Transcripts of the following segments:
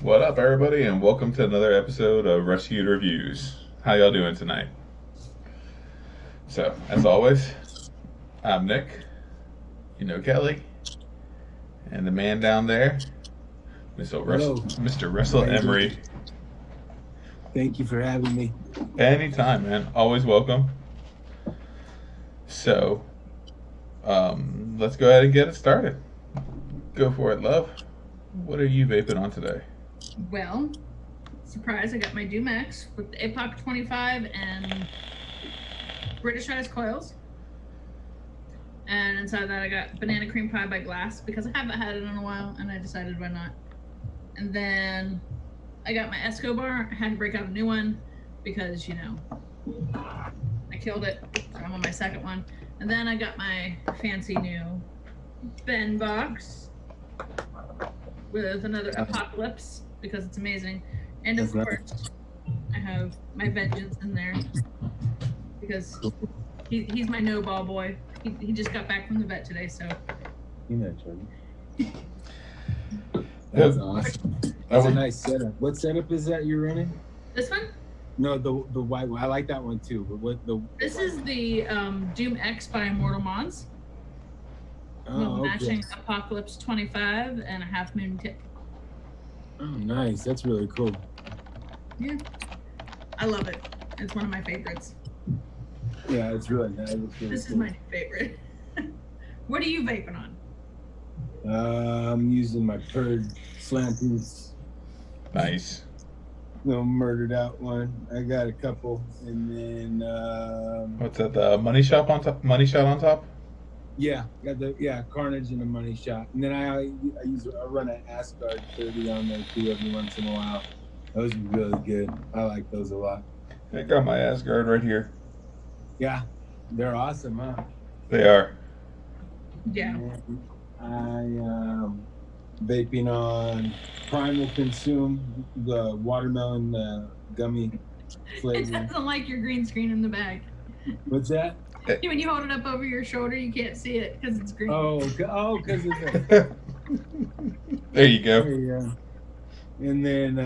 What up, everybody, and welcome to another episode of Rescued Reviews. How y'all doing tonight? So, as always, I'm Nick, you know Kelly, and the man down there, Hello. Mr. Russell Emery. Thank you for having me. Anytime, man. Always welcome. So, let's go ahead and get it started. Go for it, love. What are you vaping on today? Well, surprise, I got my Doom X with the APOC 25 and British Ice coils. And inside that I got Banana Cream Pie by Glass because I haven't had it in a while and I decided why not. And then I got my Escobar. I had to break out a new one because, you know, I killed it. So I'm on my second one. And then I got my fancy new Ben box with another Apocalypse because it's amazing. And of course, I have my Vengeance in there because he's my no-ball boy. He just got back from the vet today, so. You know, Charlie. That's awesome. That's a nice setup. What setup is that you're running? This one? No, the white one. I like that one too. But This is the Doom X by Immortal Mods. Matching Apocalypse 25 and a Half Moon tip. Oh, nice. That's really cool. Yeah. I love it. It's one of my favorites. Yeah, it's really nice. This is my favorite. What are you vaping on? I'm using my Purge Slanties. Nice. Little murdered out one. I got a couple, and then What's that? The money shot on top. Yeah, got the Carnage and a Money Shot, and then I run an Asgard 30 on there too every once in a while. Those are really good. I like those a lot. I got my Asgard right here. Yeah, they're awesome, huh? They are. Yeah. I vaping on Primal Consume, the watermelon gummy flavor. It doesn't like your green screen in the bag. What's that? When you hold it up over your shoulder, you can't see it because it's green. Oh, because it's a... There you go. Yeah. And then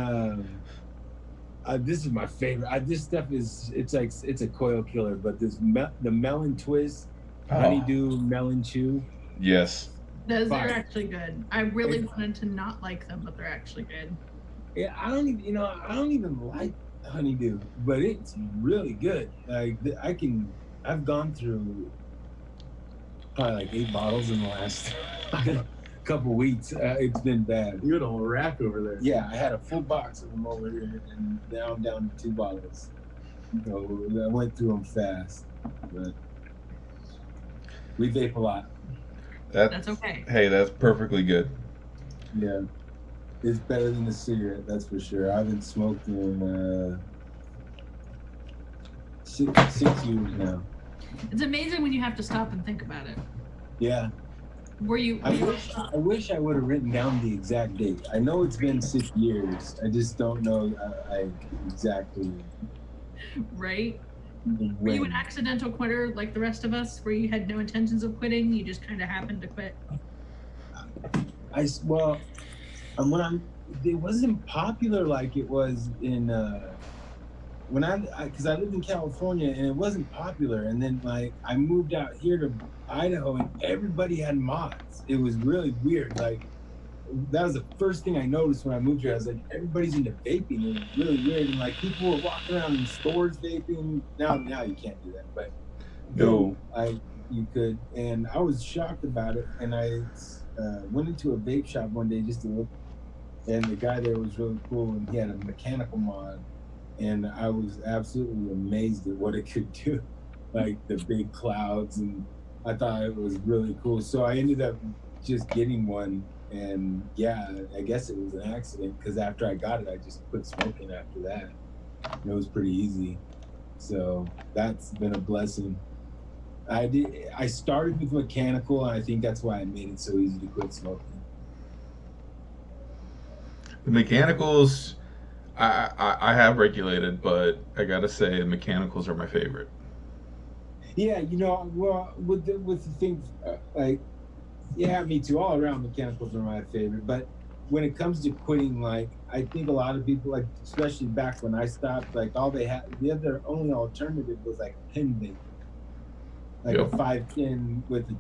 this is my favorite. This stuff it's a coil killer, but the melon twist, honeydew melon chew. Yes. Those are actually good. I really wanted to not like them, but they're actually good. Yeah, I don't even like honeydew, but it's really good. Like I've gone through probably like 8 bottles in the last couple weeks. It's been bad. You had a whole rack over there. Yeah, I had a full box of them over here, and now I'm down to 2 bottles. So I went through them fast, but we vape a lot. That's okay. Hey, that's perfectly good. Yeah, it's better than a cigarette, that's for sure. I haven't smoked in 6 years now. It's amazing when you have to stop and think about it. Yeah. I wish I would have written down the exact date. I know it's been 6 years. I just don't know exactly. Right? Were you an accidental quitter like the rest of us, where you had no intentions of quitting? You just kind of happened to quit? It wasn't popular like it was in because I lived in California and it wasn't popular, and then I moved out here to Idaho and everybody had mods. It was really weird. Like that was the first thing I noticed when I moved here. I was like, everybody's into vaping. It was really weird, and people were walking around in stores vaping. Now you can't do that, but no, you could, and I was shocked about it. And I went into a vape shop one day just to look, and the guy there was really cool, and he had a mechanical mod. And I was absolutely amazed at what it could do, like the big clouds, and I thought it was really cool. So I ended up just getting one, and yeah, I guess it was an accident because after I got it, I just quit smoking after that. And it was pretty easy. So that's been a blessing. I started with mechanical, and I think that's why I made it so easy to quit smoking. The mechanicals, I have regulated, but I gotta say the mechanicals are my favorite. Yeah, well, with the things, yeah, me too. All around mechanicals are my favorite, but when it comes to quitting, like I think a lot of people, like especially back when I stopped, like all they had, the other only alternative was like a pen vape, like a Yep. 510 with a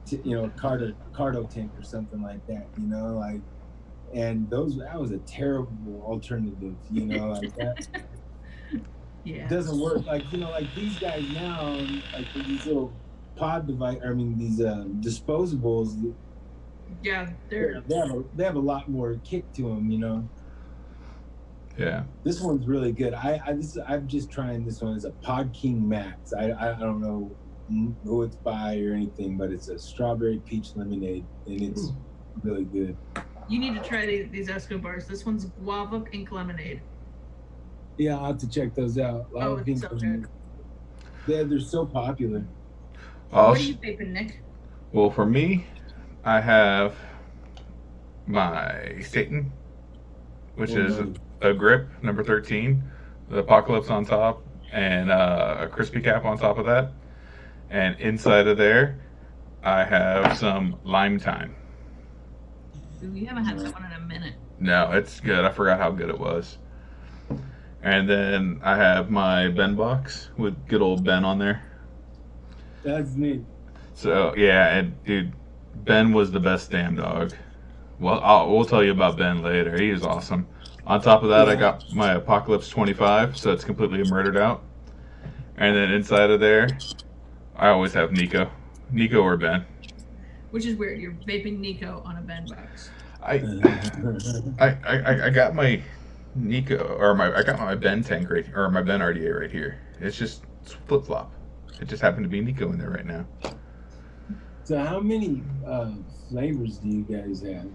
cardo tank or something like that, like, and that was a terrible alternative, like that Yeah. doesn't work. Like, like these guys now, like these little pod device, I mean these disposables, Yeah, they have a lot more kick to them. Yeah. This one's really good. I'm just trying this one. It's a Pod King Max. I don't know who it's by or anything, but it's a strawberry peach lemonade, and it's really good. You need to try these Escobars. This one's guava pink lemonade. Yeah, I'll have to check those out. Oh, it's so good. They're so popular. What are you vaping, Nick? Well, for me, I have my Satan, which is a grip number 13, the Apocalypse on top, and a crispy cap on top of that. And inside of there, I have some Lime Time. Ooh, you haven't had that one in a minute. No, it's good. I forgot how good it was. And then I have my Ben box with good old Ben on there. That's neat. So, yeah, and dude, Ben was the best damn dog. Well, we'll tell you about Ben later. He was awesome. On top of that, I got my Apocalypse 25, so it's completely murdered out. And then inside of there, I always have Nico or Ben. Which is weird. You're vaping Nico on a Ben box. I got my Nico, or I got my Ben tank or my Ben RDA right here. It's flip flop. It just happened to be Nico in there right now. So how many flavors do you guys have?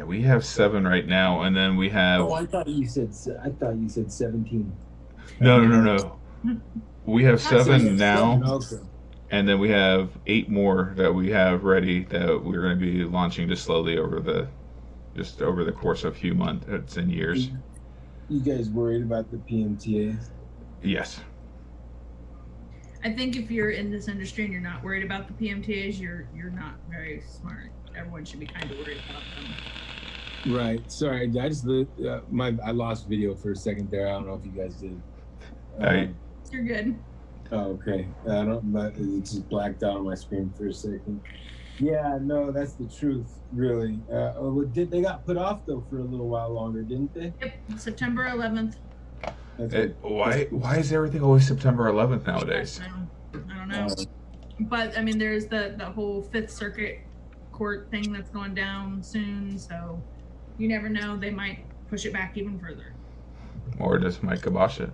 We have 7 right now, and then we have. Oh, I thought you said 17. No. We have 7 now, Okay. and then we have 8 more that we have ready that we're going to be launching just slowly over the course of a few months and years. You guys worried about the PMTAs? Yes. I think if you're in this industry and you're not worried about the PMTAs, you're not very smart. Everyone should be kind of worried about them. Right. Sorry, I just I lost video for a second there. I don't know if you guys did. You're good. Oh, okay. But it just blacked out on my screen for a second. Yeah, no, that's the truth, really. They got to off though for a little while longer, didn't they? Yep, September 11th. Why is everything always September 11th nowadays? I don't know. But I mean, there's the whole Fifth Circuit court thing that's going down soon, so you never know. They might push it back even further. Or just might kibosh it.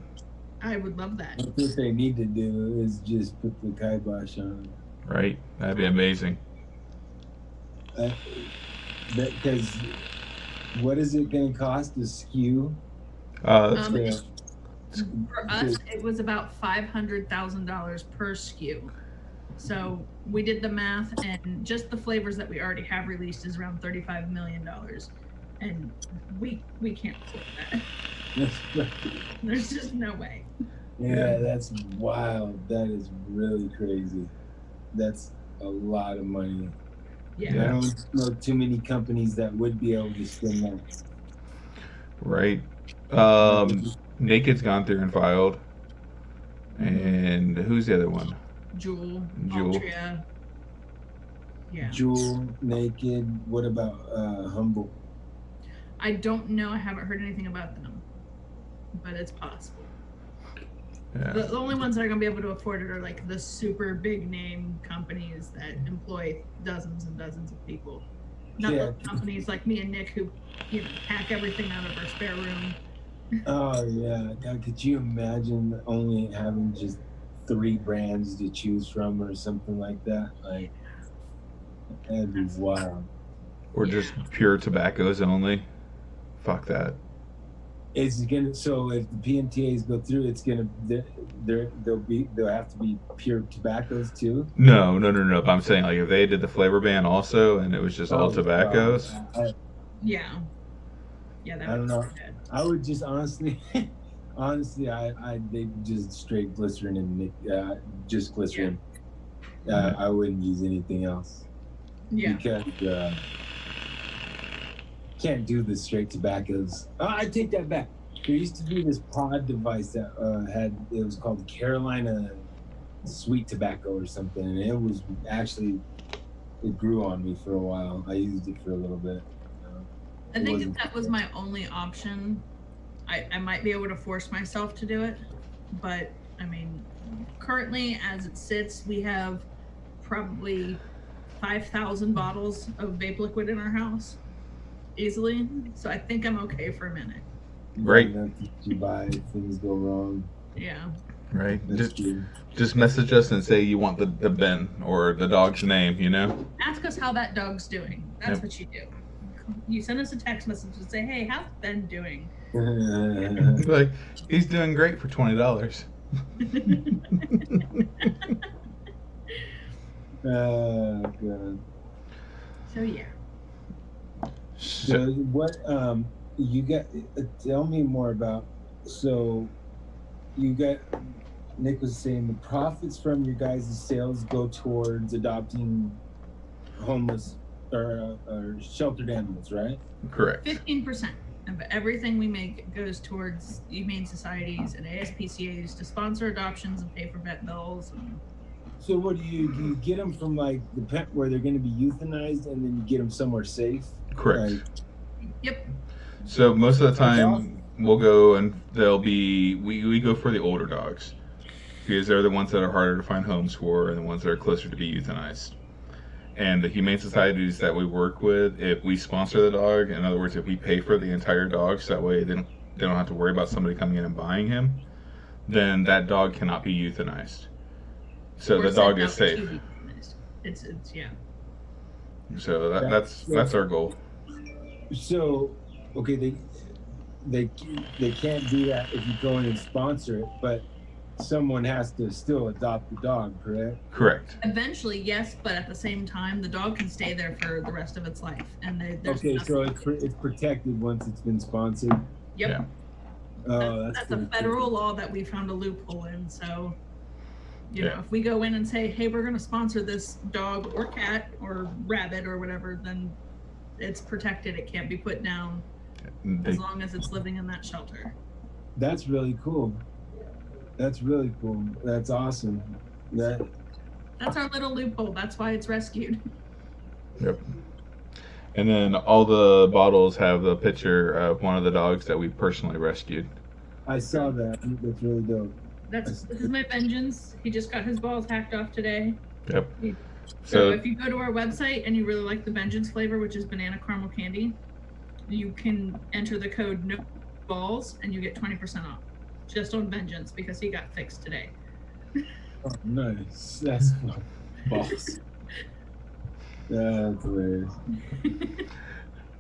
I would love that. What they need to do is just put the kibosh on it. Right? That'd be amazing. Because what is it going to cost to skew? For us, it was about $500,000 per SKU. So we did the math, and just the flavors that we already have released is around $35 million, and we can't afford that. There's just no way. Yeah, that's wild. That is really crazy. That's a lot of money. Yeah. I don't know too many companies that would be able to spend that. Right. Naked's gone through and filed. And who's the other one? Jewel. Altria. Yeah. Jewel, Naked. What about Humble? I don't know. I haven't heard anything about them, but it's possible. Yeah. The only ones that are going to be able to afford it are like the super big name companies that employ dozens and dozens of people. Not those companies like me and Nick who hack everything out of our spare room. Oh yeah. God, could you imagine only having just 3 brands to choose from or something like that? Like, that'd be wild. Or just pure tobaccos only. Fuck that. It's gonna. So if the PMTAs go through, it's gonna. They'll have to be pure tobaccos too. No. But I'm saying like if they did the flavor ban also, and it was just all tobaccos. Yeah. That I don't know. Good. I would just honestly, they just straight glycerin and just glycerin. I wouldn't use anything else. Yeah. Because can't do the straight tobaccos. Oh, I take that back. There used to be this pod device that it was called Carolina Sweet Tobacco or something, and it was actually, it grew on me for a while. I used it for a little bit. I think if that was my only option, I might be able to force myself to do it. But I mean, currently as it sits, we have probably 5,000 bottles of vape liquid in our house easily. So I think I'm okay for a minute. Right. You buy, things go wrong. Yeah. Right. That's true. Just message us and say you want the Ben or the dog's name, you know? Ask us how that dog's doing. That's what you do. You send us a text message and say, hey, how's Ben doing? Like, he's doing great for $20. God. So yeah. So what you got? Tell me more about. So you got. Nick was saying the profits from your guys' sales go towards adopting homeless or sheltered animals, right? Correct. 15% of everything we make goes towards humane societies and ASPCAs to sponsor adoptions and pay for vet bills. So what do you get them from, like the pet where they're going to be euthanized, and then you get them somewhere safe? Correct. Like, Yep. So most of the time awesome. we'll go and they'll be we go for the older dogs because they're the ones that are harder to find homes for and the ones that are closer to be euthanized. And the humane societies that we work with, if we sponsor the dog, in other words, if we pay for the entire dog, so that way they don't have to worry about somebody coming in and buying him, then that dog cannot be euthanized. So Or the dog sent is out safe. to be euthanized. It's yeah. So that's our goal. So okay, they can't do that if you go in and sponsor it, but someone has to still adopt the dog, correct? Correct. Eventually, yes, but at the same time, the dog can stay there for the rest of its life, and there's Okay, so nothing- it's protected once it's been sponsored. Yep. Yeah. Oh, That's a pretty federal cool. law that we found a loophole in. So, you Yeah. know, if we go in and say, "Hey, we're going to sponsor this dog or cat or rabbit or whatever," then it's protected. It can't be put down as long as it's living in that shelter. That's really cool. That's really cool. That's awesome. That's our little loophole. That's why it's rescued. Yep. And then all the bottles have the picture of one of the dogs that we personally rescued. I saw that. That's really dope. This is my vengeance. He just got his balls hacked off today. Yep. So So if you go to our website and you really like the vengeance flavor, which is banana caramel candy, you can enter the code no balls and you get 20% off just on vengeance because he got fixed today. Oh, nice. That's boss. That's hilarious.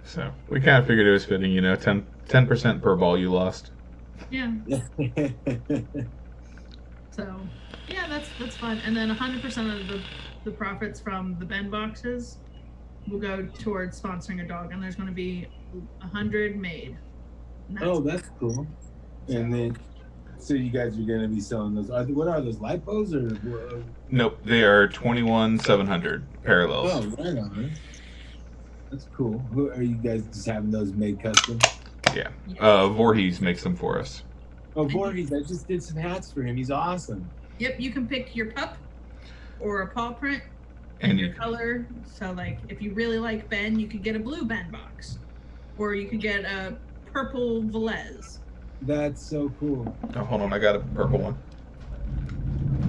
So we kind of figured it was fitting, you know, 10% per ball you lost. Yeah. So yeah, that's fun. And then 100% of the profits from the Ben boxes will go towards sponsoring a dog, and there's going to be 100 made. Oh, that's cool. And then, so you guys are going to be selling those. What are those, lipos or? Nope, they are 21,700 parallels. Oh, right on. That's cool. Who are you guys just having those made custom? Yeah. Voorhees makes them for us. Oh, Voorhees, I just did some hats for him. He's awesome. Yep, you can pick your pup or a paw print And your you- color. So like if you really like Ben, you could get a blue Ben box. Or you could get a purple Velez. That's so cool. Oh, hold on, I got a purple one.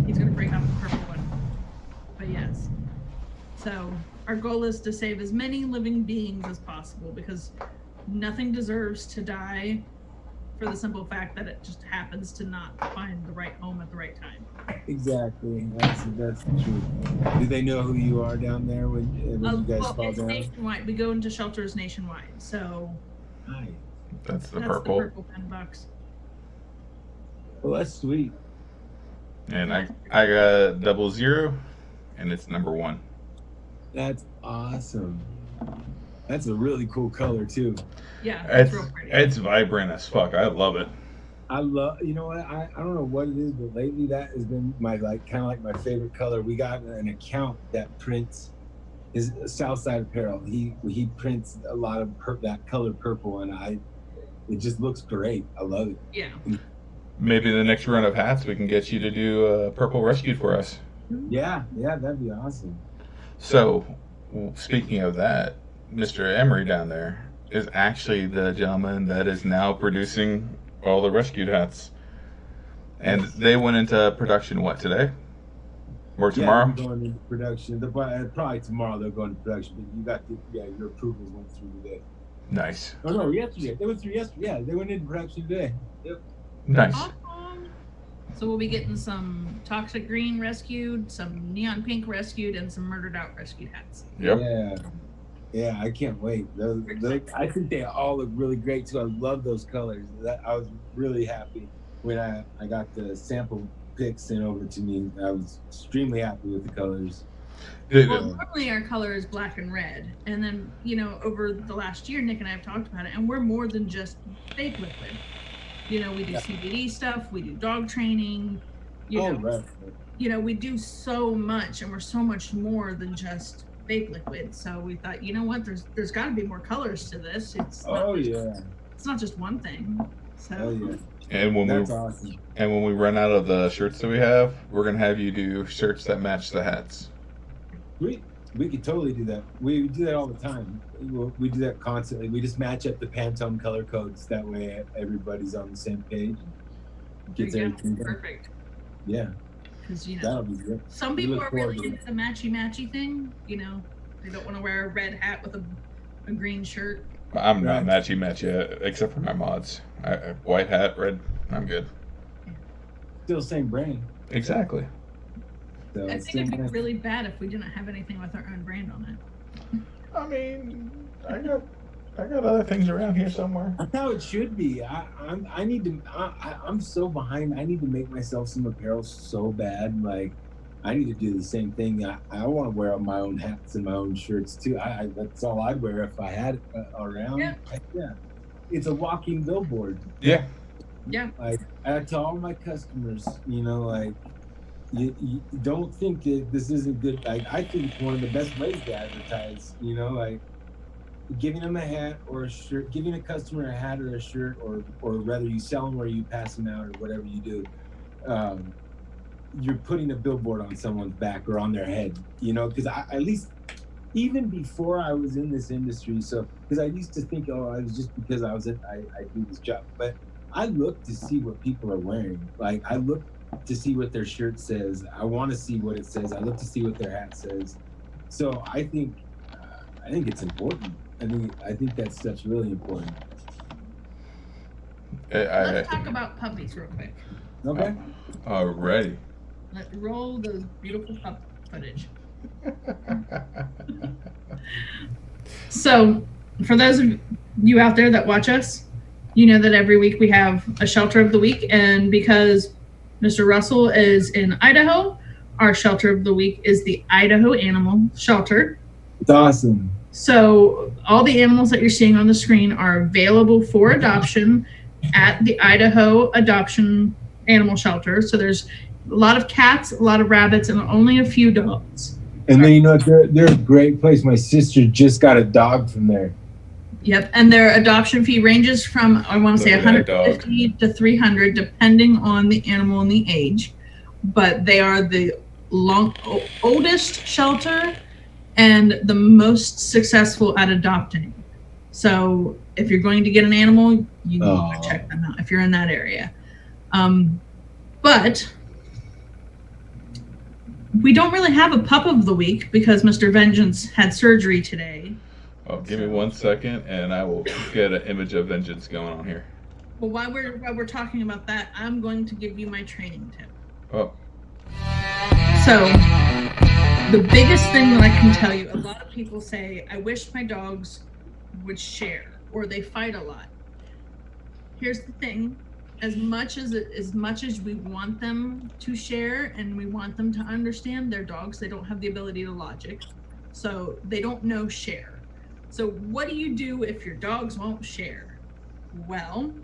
He's gonna break out the purple one. But yes. So our goal is to save as many living beings as possible because nothing deserves to die for the simple fact that it just happens to not find the right home at the right time. Exactly. That's the truth. Do they know who you are down there when you guys Well, fall it's down? nationwide. We go into shelters nationwide. So Nice. That's the that's purple. the purple pen box. Well, that's sweet. And I got 00, and it's number 1. That's awesome. That's a really cool color too. Yeah, it's It's real pretty. it's vibrant as fuck. I love it. I love, you know what? I don't know what it is, but lately that has been my kind of like my favorite color. We got an account that prints his Southside Apparel. He prints a lot of that color purple, and it just looks great. I love it. Yeah. Maybe the next run of hats we can get you to do purple rescued for us. Yeah, that'd be awesome. So, speaking of that, Mr. Emery down there is actually the gentleman that is now producing all the rescued hats. And they went into production, what, today? Or tomorrow? Yeah, going into production. Probably tomorrow they'll go into production, but you got your approvals went through today. Nice. Oh, no, yesterday. They went through yesterday. Yeah, they went into production today. Yep. Nice. Awesome. So we'll be getting some toxic green rescued, some neon pink rescued, and some murdered out rescued hats. Yep. Yeah, I can't wait. Those, I think they all look really great too. I love those colors. I was really happy when I got the sample pics sent over to me. I was extremely happy with the colors. Well, normally our color is black and red, and then over the last year, Nick and I have talked about it, and we're more than just fake liquid. We do CBD stuff, we do dog training. Right. We do so much, and we're so much more than just fake liquid. So we thought, what? There's got to be more colors to this. It's not just one thing. So. And That's awesome. And when we run out of the shirts that we have, we're gonna have you do shirts that match the hats. We could totally do that. We do that all the time. We do that constantly. We just match up the Pantone color codes. That way everybody's on the same page. Gets everything done. Perfect. Yeah. Because that'll be good. Some people are really into the matchy thing. They don't want to wear a red hat with a green shirt. I'm not matchy except for my mods. White hat, red. I'm good. Still same brand. Exactly. So I think it'd be really bad if we didn't have anything with our own brand on it. I mean, I got other things around here somewhere. That's how it should be. I'm so behind. I need to make myself some apparel so bad. Like, I need to do the same thing. I want to wear my own hats and my own shirts too. That's all I'd wear if I had it around. Yeah. It's a walking billboard. Yeah. Yeah. Like, I tell all my customers, you don't think that this isn't good. Like, I think one of the best ways to advertise, like giving them a hat or a shirt, giving a customer a hat or a shirt, or whether you sell them or you pass them out or whatever you do, you're putting a billboard on someone's back or on their head, because at least even before I was in this industry, because I used to think, I was just because I do this job, but I look to see what people are wearing. Like, I look to see what their shirt says. I want to see what it says. I look to see what their hat says. So I think it's important. I think that stuff's really important. Let's talk about puppies real quick. Okay. Alrighty. Let's roll those beautiful pup footage. So, for those of you out there that watch us, you know that every week we have a shelter of the week, and because Mr. Russell is in Idaho, our shelter of the week is the Idaho Animal Shelter. It's awesome. So all the animals that you're seeing on the screen are available for adoption at the Idaho Adoption Animal Shelter. So there's a lot of cats, a lot of rabbits, and only a few dogs. And then they're a great place. My sister just got a dog from there. Yep, and their adoption fee ranges from, I want to say, $150 to $300, depending on the animal and the age. But they are the oldest shelter and the most successful at adopting. So if you're going to get an animal, you need to check them out if you're in that area. But we don't really have a pup of the week because Mr. Vengeance had surgery today. Oh, give me 1 second, and I will get an image of Vengeance going on here. Well, while we're talking about that, I'm going to give you my training tip. Oh. So, the biggest thing that I can tell you, a lot of people say, I wish my dogs would share, or they fight a lot. Here's the thing. As much as we want them to share and we want them to understand, their dogs, they don't have the ability to logic. So they don't know share. So what do you do if your dogs won't share? Well,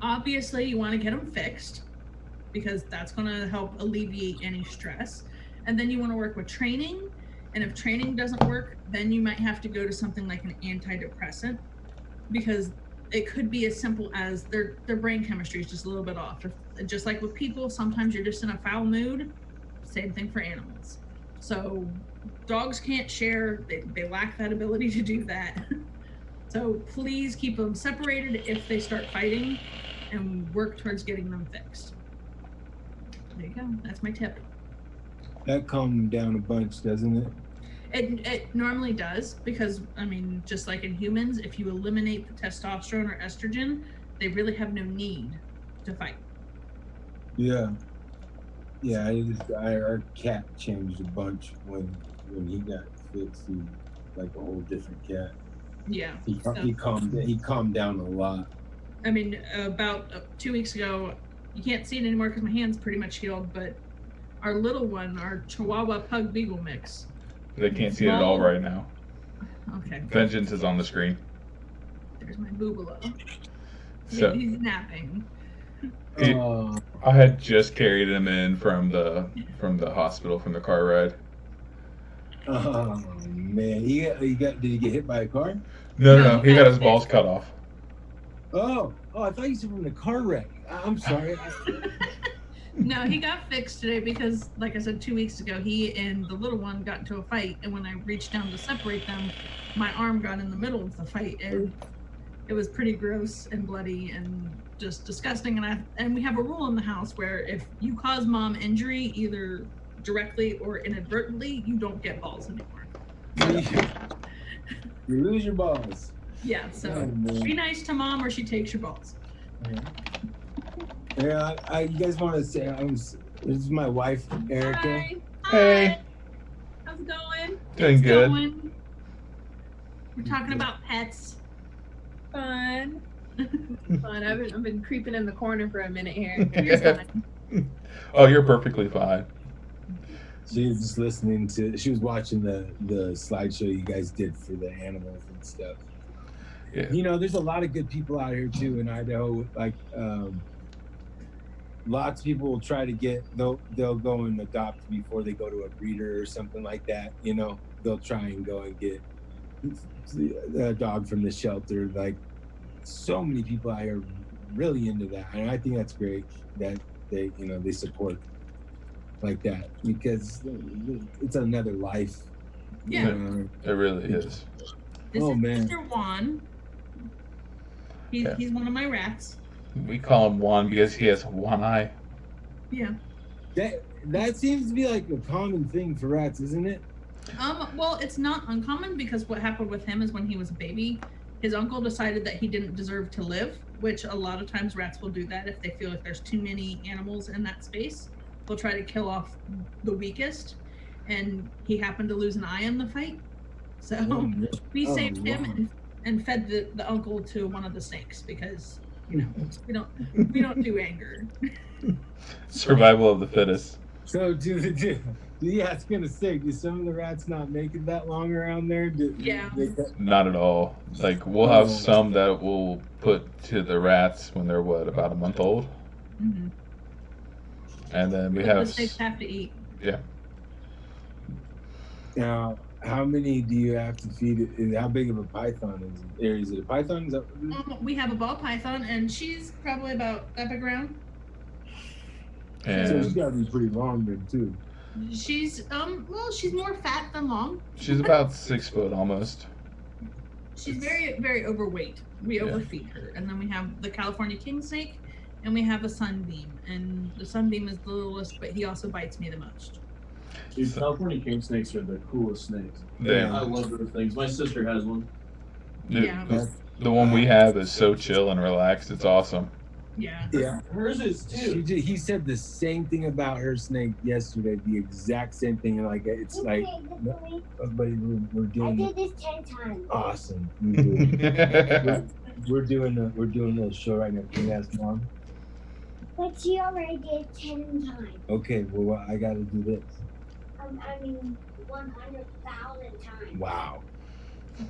obviously you want to get them fixed because that's going to help alleviate any stress. And then you want to work with training And if training doesn't work, then you might have to go to something like an antidepressant, because it could be as simple as their brain chemistry is just a little bit off. Just like with people, sometimes you're just in a foul mood. Same thing for animals. So dogs can't share. They lack that ability to do that. So please keep them separated if they start fighting, and work towards getting them fixed. There you go. That's my tip. That calmed down a bunch, doesn't it? It normally does, because, I mean, just like in humans, if you eliminate the testosterone or estrogen, they really have no need to fight. Yeah. Yeah, our cat changed a bunch when he got fixed. He like a whole different cat. Yeah. He calmed down a lot. I mean, about 2 weeks ago, you can't see it anymore because my hand's pretty much healed, but our little one, our Chihuahua Pug Beagle mix. They can't see it at all right now. Okay. Vengeance is on the screen. There's my boobalo. So He's napping. I had just carried him in from the hospital from the car ride. Oh man, did he get hit by a car? No, he got his balls cut off. Oh, I thought you said from the car wreck. I'm sorry. No, he got fixed today because, like I said, 2 weeks ago, he and the little one got into a fight, and when I reached down to separate them, my arm got in the middle of the fight, and it was pretty gross and bloody and just disgusting. And we have a rule in the house where if you cause mom injury, either directly or inadvertently, you don't get balls anymore. You lose your balls. Yeah, so be nice to mom or she takes your balls. Yeah, you guys want to say, this is my wife, Erica. Hi. Hey. How's it going? Doing good. We're talking about pets. Fun. Fun. I've been creeping in the corner for a minute here. You're fine. Oh, you're perfectly fine. She was just listening she was watching the slideshow you guys did for the animals and stuff. Yeah. You know, there's a lot of good people out here too in Idaho. Like, lots of people will try to they'll go and adopt before they go to a breeder or something like that. You know, they'll try and go and get a dog from the shelter. Like, so many people out here really into that, and I think that's great that they support like that, because it's another life. Yeah. It really is. This is man. Mr. Juan. He's one of my rats. We call him Juan because he has one eye. Yeah. That seems to be like a common thing for rats, isn't it? Well, it's not uncommon, because what happened with him is when he was a baby, his uncle decided that he didn't deserve to live, which a lot of times rats will do that if they feel like there's too many animals in that space. They'll try to kill off the weakest, and he happened to lose an eye in the fight. So we saved him and fed the uncle to one of the snakes, because we don't do anger. Survival of the fittest. So yeah, I was gonna say, do some of the rats not make it that long around there? Yeah. Not at all. Like, we'll have some that we'll put to the rats when they're about a month old. Mm-hmm. And then we The have snakes have to eat. Yeah. Now, how many do you have to feed it? How big of a python is it? Or is it a python? We have a ball python, and she's probably about that big around. And So she's got to be pretty long then too. She's she's more fat than long. she's about 6 foot almost. She's very, very overweight. We overfeed her. And then we have the California king snake, and we have a sunbeam. And the sunbeam is the littlest, but he also bites me the most. Dude, California king snakes are the coolest snakes. They I love those things. My sister has one. Yeah. The one we have is so chill and relaxed. It's awesome. Yeah. Yeah. Hers is too. He said the same thing about her snake yesterday. The exact same thing. Like, it's like, but we're I doing did this 10 times. awesome. We're doing a little show right now. Can you ask Mom? But she already did 10 times. Okay, well, I got to do this. I mean, 100,000 times. Wow.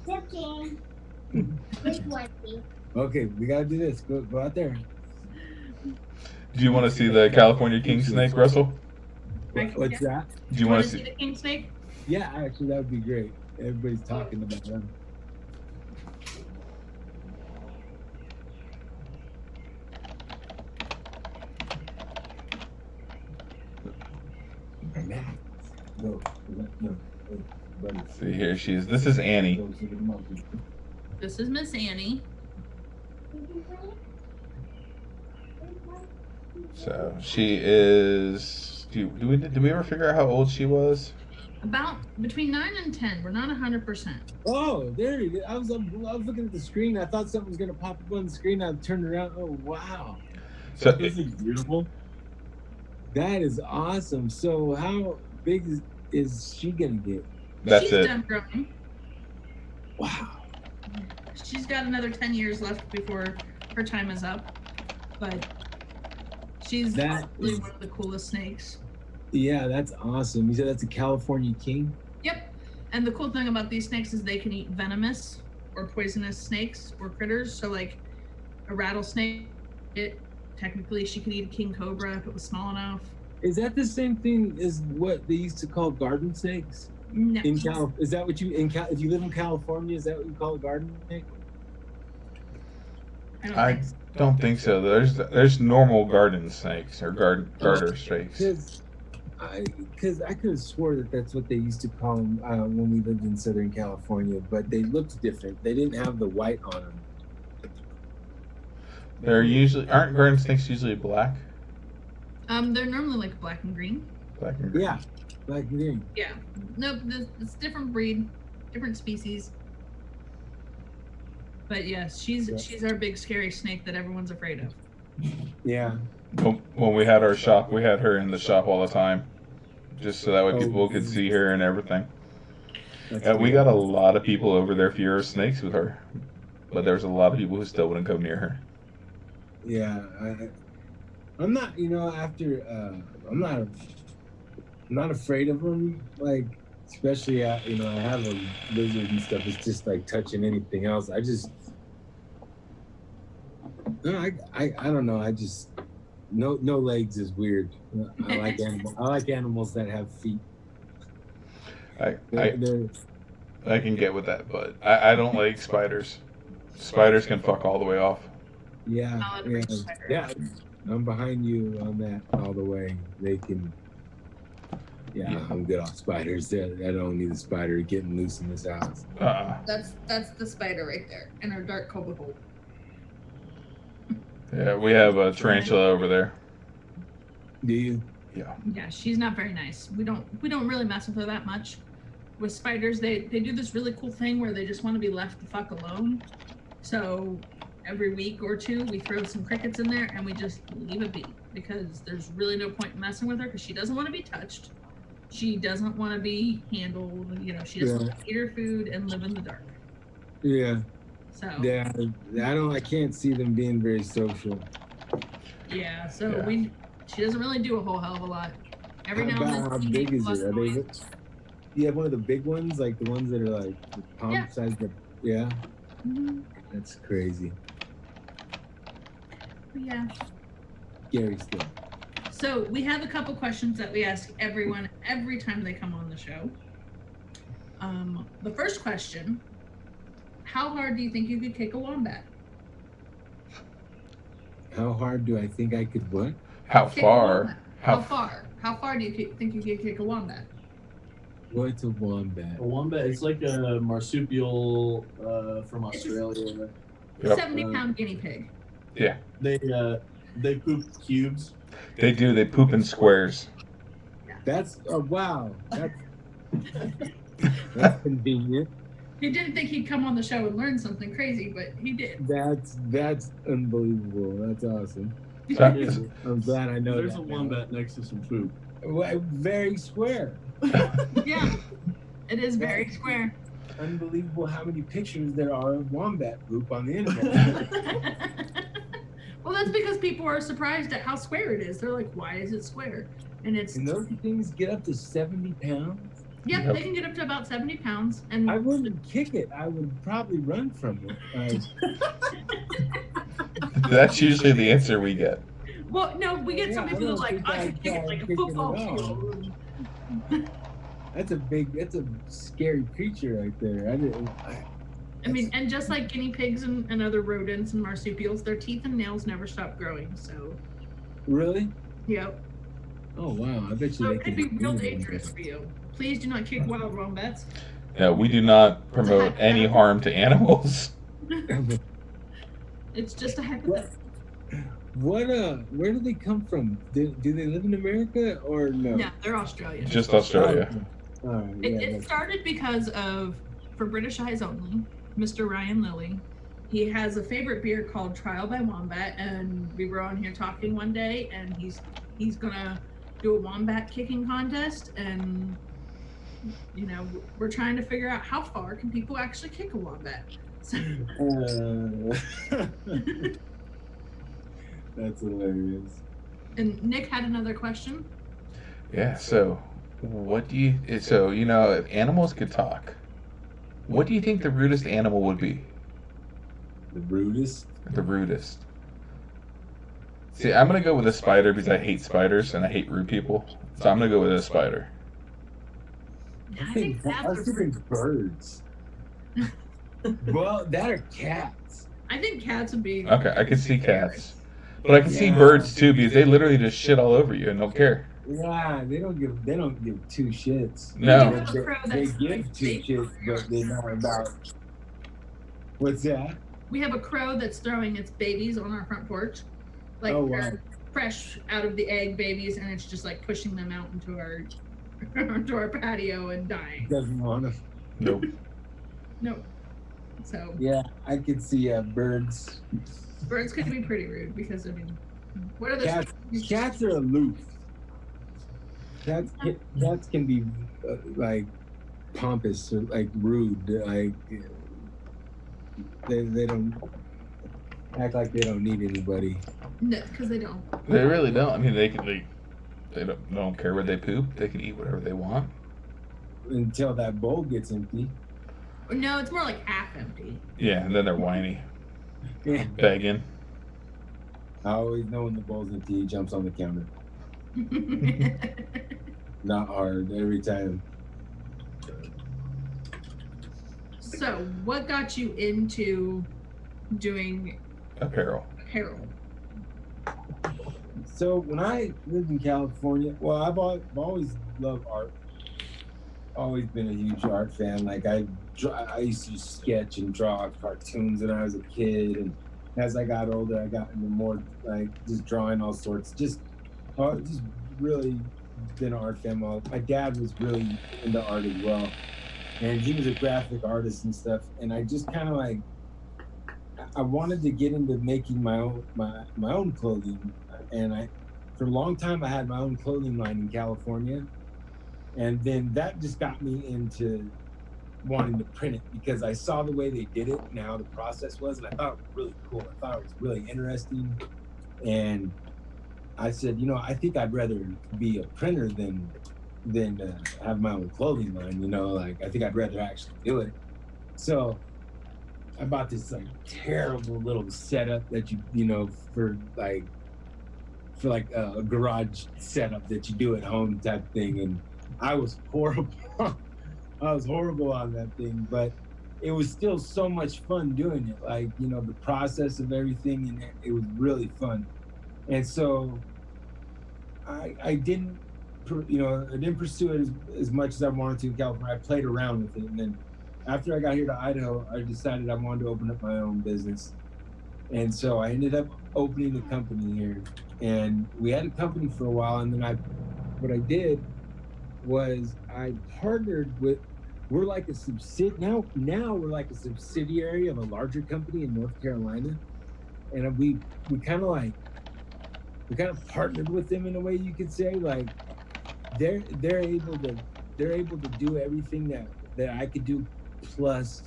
15. 20. Okay, we got to do this. Go out there. Do you want to see the California king snake, Russell? What's that? Do you want to see see? the king snake? Yeah, actually, that would be great. Everybody's talking about them. No, buddy. See, here she is. This is Annie. This is Miss Annie. So she is. Did we ever figure out how old she was? About between 9 and 10. We're not 100%. Oh, there you go. I was looking at the screen. I thought something was gonna pop up on the screen. I turned around. Oh wow, So This is beautiful. that is awesome. So how big is she gonna get? that's She's it. done growing. Wow. She's got another 10 years left before her time is up. But she's That really is- one of the coolest snakes. Yeah, that's awesome. You said that's a California king? Yep. And the cool thing about these snakes is they can eat venomous or poisonous snakes or critters. So like a rattlesnake, technically she could eat a king cobra if it was small enough. Is that the same thing as what they used to call garden snakes? No. In is that what you if you live in California, is that what you call a garden snake? I don't I think so. don't think so. There's normal garden snakes or garter snakes. Because I could have swore that that's what they used to call them when we lived in Southern California, but they looked different. They didn't have the white on them. Aren't garden snakes usually black? They're normally like black and green. Black and green. Yeah, like green. Yeah. Nope, it's different breed, different species. But yes, she's our big scary snake that everyone's afraid of. Yeah. When we had our shop, we had her in the shop all the time, just so that way people could see her and everything. And we got a lot of people over there fear of snakes with her, but there's a lot of people who still wouldn't come near her. Yeah, I'm not. I'm not afraid of them. Like, especially I have a lizard and stuff. It's just like touching anything else. I don't know. I just no legs is weird. I like animals. I like animals that have feet. I can get with that, but I don't like spiders. Spiders can fuck all the way off. Yeah, Solid ring spider. yeah. I'm behind you on that all the way. They can. Yeah, I'm good off spiders. I don't need a spider getting loose in this house. That's the spider right there in our dark cobra hole. Yeah, we have a tarantula over there. Do you? Yeah. Yeah, she's not very nice. We don't really mess with her that much. With spiders, they do this really cool thing where they just want to be left the fuck alone. So every week or two, we throw some crickets in there and we just leave it be because there's really no point in messing with her because she doesn't want to be touched. She doesn't want to be handled. She just wants to eat her food and live in the dark. Yeah. So Yeah. I can't see them being very social. yeah. So Yeah. she doesn't really do a whole hell of a lot. Every now and then. How she big makes is less it? Are they? noise. You have one of the big ones, like the ones that are like palm Yeah. size. Yeah. Mhm. That's crazy. Yeah. Scary stuff. So we have a couple questions that we ask everyone every time they come on the show. The first question: how hard do you think you could kick a wombat? How hard do I think I could what? How Kick a far? wombat. How far? How far do you think you could kick a wombat? What's a wombat? A wombat is like a marsupial from It's Australia. Yep. 70-pound guinea pig. They poop cubes. They do. They poop in squares. That's wow. That's convenient. He didn't think he'd come on the show and learn something crazy, but he did. That's unbelievable. That's awesome. So- I'm glad I know There's that a now. wombat next to some poop. Very square. Yeah, it is very square. Unbelievable how many pictures there are of wombat poop on the internet. Well, that's because people are surprised at how square it is. They're like, "Why is it square?" And it's And those things get up to 70 pounds. yep, Yep. they can get up to about 70 pounds. And I wouldn't kick it. I would probably run from it. That's usually the answer we get. well, no, we get some Yeah, people I that are don't like, think "I I'd could kick it try like a kicking it football off. field." that's a scary creature right there. I mean, and just like guinea pigs and other rodents and marsupials, their teeth and nails never stop growing. So, Really? yep. Oh wow! I bet you So they it could be real dangerous for you. Please do not kick wild wombats. Yeah, we do not promote any harm to animals. It's just a hypothetical. What? Where do they come from? Do they live in America or no? No, they're Australian. Just Australia. All right, It started because of, for British eyes only, Mr. Ryan Lilly. He has a favorite beer called Trial by Wombat, and we were on here talking one day, and he's gonna do a wombat kicking contest, and you know, we're trying to figure out how far can people actually kick a wombat. So, that's hilarious. and Nick had another question. Yeah, so what do you, so, you know, if animals could talk, what do you think the rudest animal would be? The rudest? The rudest. See, I'm going to go with a spider because I hate spiders and I hate rude people. So I'm going to go with a spider. I think I was thinking birds. Well, that are cats. I think cats would be. Okay, I can see cats. But I can see birds too because they literally just shit all over you and don't care. Yeah, they don't give two shits. No. They give two shits, but they're not about. What's that? We have a crow that's throwing its babies on our front porch, like Oh, wow. they're fresh out of the egg babies, and it's just like pushing them out into our into our patio and dying. Doesn't want to. Nope. No. So Yeah, I could see birds. birds could be pretty rude because I mean, what are the Cats are aloof. Cats can be like pompous or like rude. Like they don't act like they don't need anybody. No, because they don't. They really don't. I mean, they don't care where they poop. They can eat whatever they want. Until that bowl gets empty. No, it's more like half empty. Yeah, and then they're whiny, Yeah. begging. I always know when the bowl's empty, he jumps on the counter. Not hard, every time. So, what got you into doing Apparel. apparel? So when I lived in California, well, I've always loved art. Always been a huge art fan. Like I used to sketch and draw cartoons when I was a kid, and as I got older, I got into more like just drawing all sorts. Just really been an art fan. My dad was really into art as well, and he was a graphic artist and stuff. And I just kind of like I wanted to get into making my own clothing, and for a long time I had my own clothing line in California. And then that just got me into wanting to print it because I saw the way they did it and how the process was, and I thought it was really cool. I thought it was really interesting. And I said, I think I'd rather be a printer than have my own clothing line, like I think I'd rather actually do it. So I bought this like terrible little setup that for a garage setup that you do at home type thing, and I was horrible. I was horrible on that thing, but it was still so much fun doing it. Like, the process of everything, and it was really fun. And so I didn't pursue it as much as I wanted to in California. I played around with it. And then after I got here to Idaho, I decided I wanted to open up my own business. And so I ended up opening a company here. And we had a company for a while, and then what I did was I partnered with, we're like a now we're like a subsidiary of a larger company in North Carolina, and we kind of partnered with them in a way you could say. Like they're able to do everything that I could do plus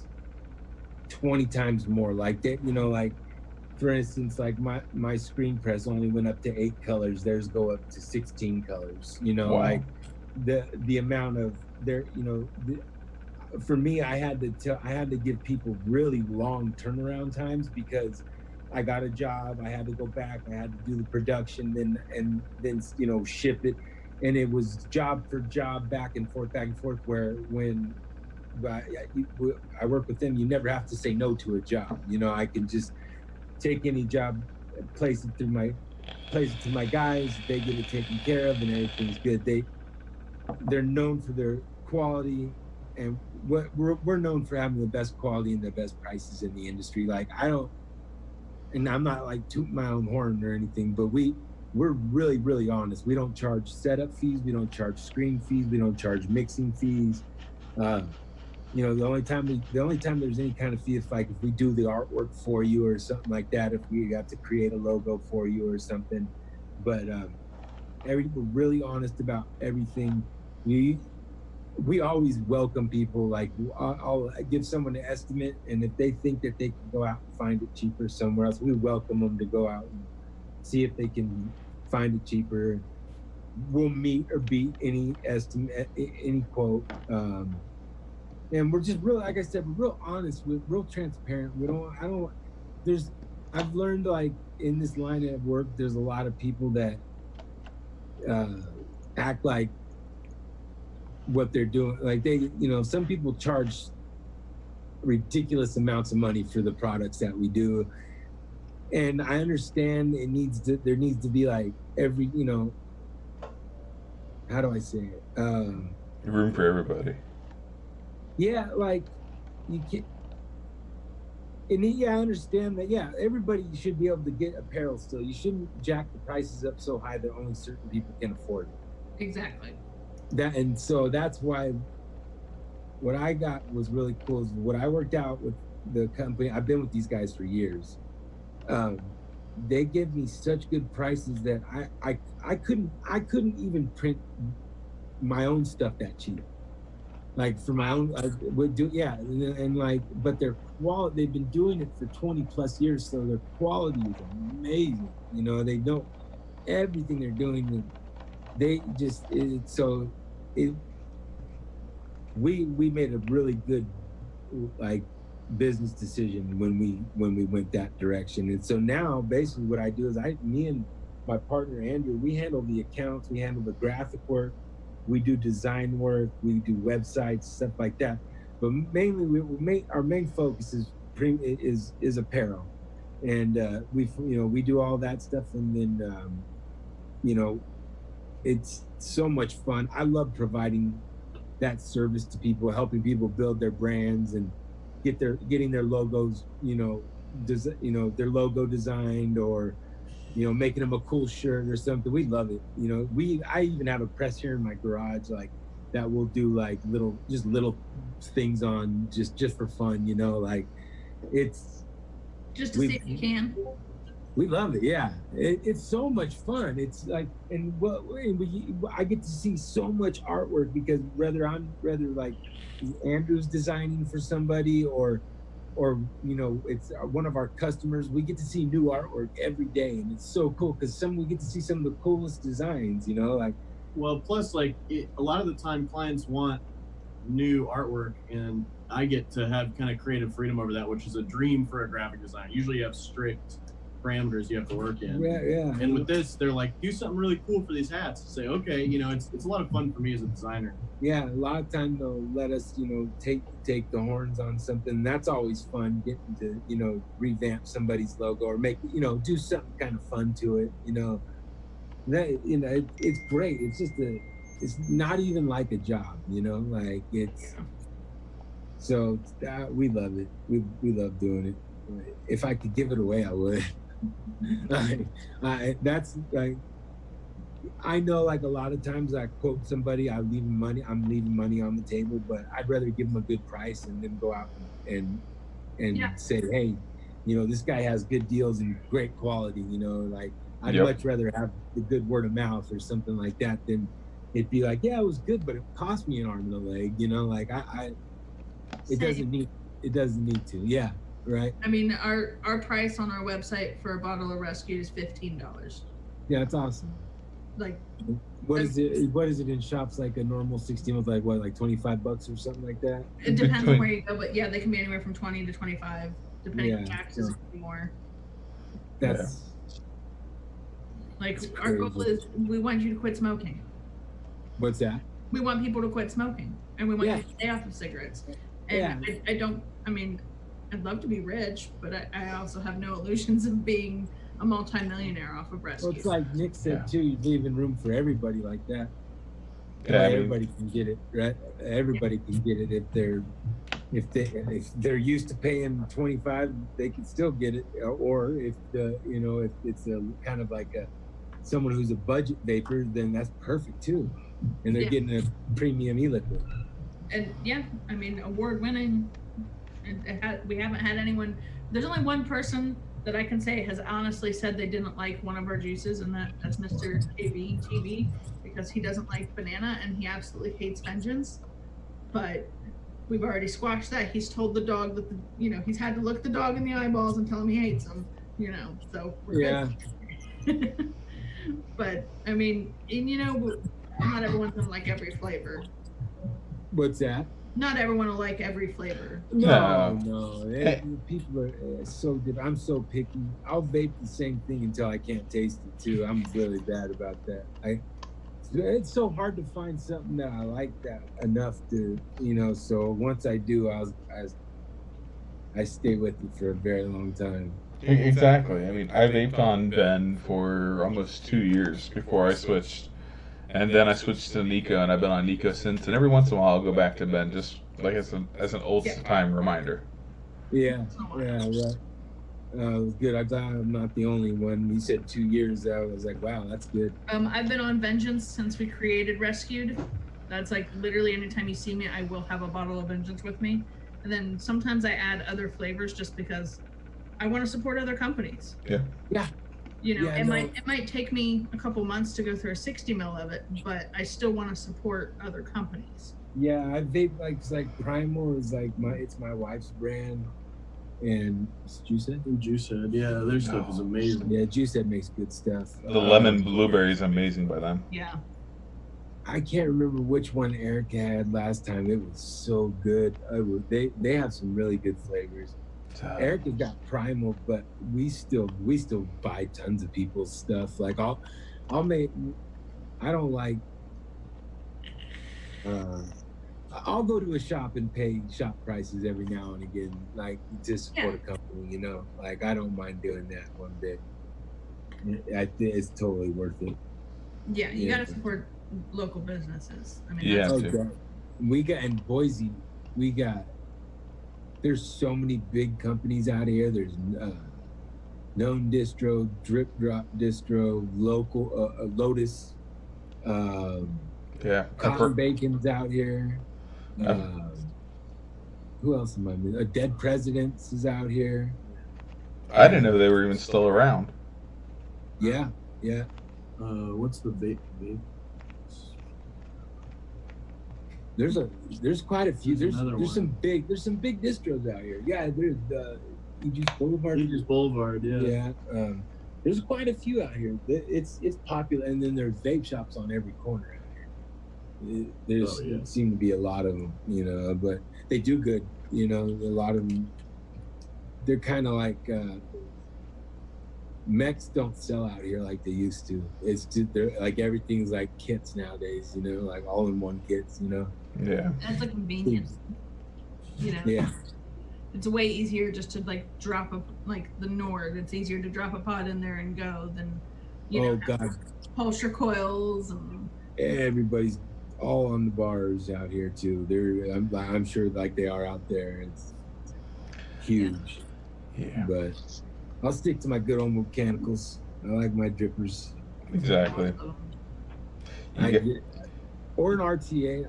20 times more. Like that, like for instance, like my screen press only went up to 8 colors. Theirs go up to 16 colors. Wow. Like the amount of for me, I had to give people really long turnaround times because I got a job, I had to go back, I had to do the production, then ship it, and it was job for job, back and forth, where when I work with them, you never have to say no to a job. You know, I can just take any job, place it to my guys, they get it taken care of, and everything's good. They're known for their quality, and we're known for having the best quality and the best prices in the industry. Like, and I'm not like tooting my own horn or anything, but we're really, really honest. We don't charge setup fees, we don't charge screen fees, we don't charge mixing fees. You know, the only time there's any kind of fee is like if we do the artwork for you or something like that, if we got to create a logo for you or something. But we're really honest about everything. We always welcome people. Like, I'll give someone an estimate, and if they think that they can go out and find it cheaper somewhere else, we welcome them to go out and see if they can find it cheaper. We'll meet or beat any estimate, any quote. And we're just real, like I said, we're real honest, we're real transparent. I've learned, like, in this line of work, there's a lot of people that act like what they're doing. Like, some people charge ridiculous amounts of money for the products that we do. And I understand there needs to be like every, how do I say it? Room for everybody. Yeah, like, you can't. And I understand that. Yeah, everybody should be able to get apparel still. You shouldn't jack the prices up so high that only certain people can afford it. Exactly. And so that's why what I got was really cool. Is what I worked out with the company. I've been with these guys for years. They give me such good prices that I couldn't even print my own stuff that cheap. Like, for my own, I would do, yeah, and like, but their quality, they've been doing it for 20 plus years, so their quality is amazing. You know, they know everything they're doing. They just, we made a really good, like, business decision when we went that direction. And so now basically what I do is me and my partner Andrew, we handle the accounts, we handle the graphic work, we do design work, we do websites, stuff like that. But mainly our main focus is apparel, and we do all that stuff. And then it's so much fun. I love providing that service to people, helping people build their brands and getting their logos, their logo designed, or making them a cool shirt or something. We love it. I even have a press here in my garage, like, that we'll do like little things on just for fun, like, it's just to see if you can. We love it. Yeah, it's so much fun. It's like, I get to see so much artwork, because whether like Andrew's designing for somebody or it's one of our customers, we get to see new artwork every day, and it's so cool because we get to see some of the coolest designs. Like, well, plus, like, a lot of the time clients want new artwork, and I get to have kind of creative freedom over that, which is a dream for a graphic designer. Usually you have strict parameters you have to work in. Yeah. And with this, they're like, do something really cool for these hats. Say, okay, it's a lot of fun for me as a designer. Yeah, a lot of time they'll let us, take the horns on something. That's always fun, getting to, revamp somebody's logo or make, do something kind of fun to it. It's great. It's just it's not even like a job, like, it's. So we love it. We love doing it. If I could give it away, I would. That's like, I know, like, a lot of times I quote somebody, I'm leaving money on the table, but I'd rather give them a good price and then go out and say, hey, this guy has good deals and great quality, like, I'd much rather have the good word of mouth or something like that than it'd be like, yeah, it was good, but it cost me an arm and a leg, like, it doesn't need to. Yeah. Right. I mean, our price on our website for a bottle of Rescue is $15. Yeah, it's awesome. Like, what is it in shops? Like a normal 16 with, like, what, like $25 or something like that? It depends on where you go, but yeah, they can be anywhere from 20 to 25, depending on taxes, and more. That's like, our goal is we want you to quit smoking. What's that? We want people to quit smoking, and we want Yeah. you to stay off of cigarettes. And Yeah. I don't. I mean, I'd love to be rich, but I also have no illusions of being a multimillionaire off of rescue. Well, it's like Nick said too. You're leaving room for everybody like that. Yeah, I mean, Everybody can get it, right? Everybody can get it if they're used to paying 25, they can still get it. Or if if it's a kind of like someone who's a budget vapor, then that's perfect too. And they're getting a premium e-liquid. And yeah, I mean, award winning. And we haven't had anyone. There's only one person that I can say has honestly said they didn't like one of our juices, and that's Mr. KB TV, because he doesn't like banana and he absolutely hates Vengeance. But we've already squashed that. He's told the dog that he's had to look the dog in the eyeballs and tell him he hates him. So we're good. But I mean, and not everyone's gonna like every flavor. What's that? Not everyone will like every flavor. No. People are so different. I'm so picky. I'll vape the same thing until I can't taste it too. I'm really bad about that. It's so hard to find something that I like that enough to, so once I do, I stay with it for a very long time. Exactly. I mean, I vaped on Ben for almost 2 years before I switched. And then I switched to Nico, and I've been on Nico since. And every once in a while, I'll go back to Ben, just like as an old time reminder. Yeah, right. It was good. I'm glad I'm not the only one. You said 2 years. I was like, wow, that's good. I've been on Vengeance since we created Rescued. That's like literally anytime you see me, I will have a bottle of Vengeance with me. And then sometimes I add other flavors just because I want to support other companies. Yeah. It might take me a couple months to go through a 60 mil of it, but I still want to support other companies. Yeah, I vape like Primal is like it's my wife's brand, and Juicehead, yeah, their stuff is amazing. Yeah, Juicehead makes good stuff. The lemon blueberry is amazing by them. Yeah. I can't remember which one Erica had last time. It was so good. They have some really good flavors. Erica got Primal, but we still buy tons of people's stuff. Like I'll go to a shop and pay shop prices every now and again, like to support a company. Like I don't mind doing that one bit. I think it's totally worth it. Yeah, you gotta support local businesses. I mean, we got in Boise. There's so many big companies out here. There's Known Distro, Drip Drop Distro, local Lotus. Cotton Bacon's out here. Who else am I missing? Dead Presidents is out here. I didn't know they were even still around. Yeah. What's the vape? There's quite a few. There's some big distros out here. Yeah, there's Aegis Boulevard. Aegis Boulevard, yeah. Yeah. There's quite a few out here. It's popular, and then there's vape shops on every corner out here. There seem to be a lot of them, but they do good. A lot of them. They're kind of like mechs don't sell out here like they used to. It's just they're like everything's like kits nowadays. Like all in one kits. Yeah. That's a convenience. Yeah. It's way easier just to like drop the Nord. It's easier to drop a pod in there and go than Pulsar coils and everybody's all on the bars out here too. I'm sure like they are out there. It's huge. Yeah. But I'll stick to my good old mechanicals. I like my drippers. Exactly. Or an RTA.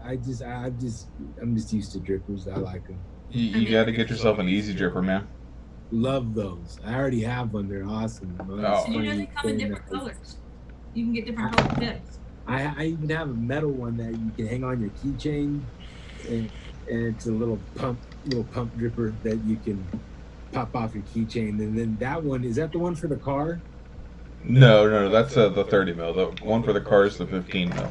I'm just used to drippers. I like them. You got to get yourself an easy dripper, man. Love those. I already have one. They're awesome. They come in different colors. You can get different color tips. I even have a metal one that you can hang on your keychain, and it's a little pump dripper that you can pop off your keychain. And then that one, is that the one for the car? No, that's the 30 mil. The one for the car is the 15 mil.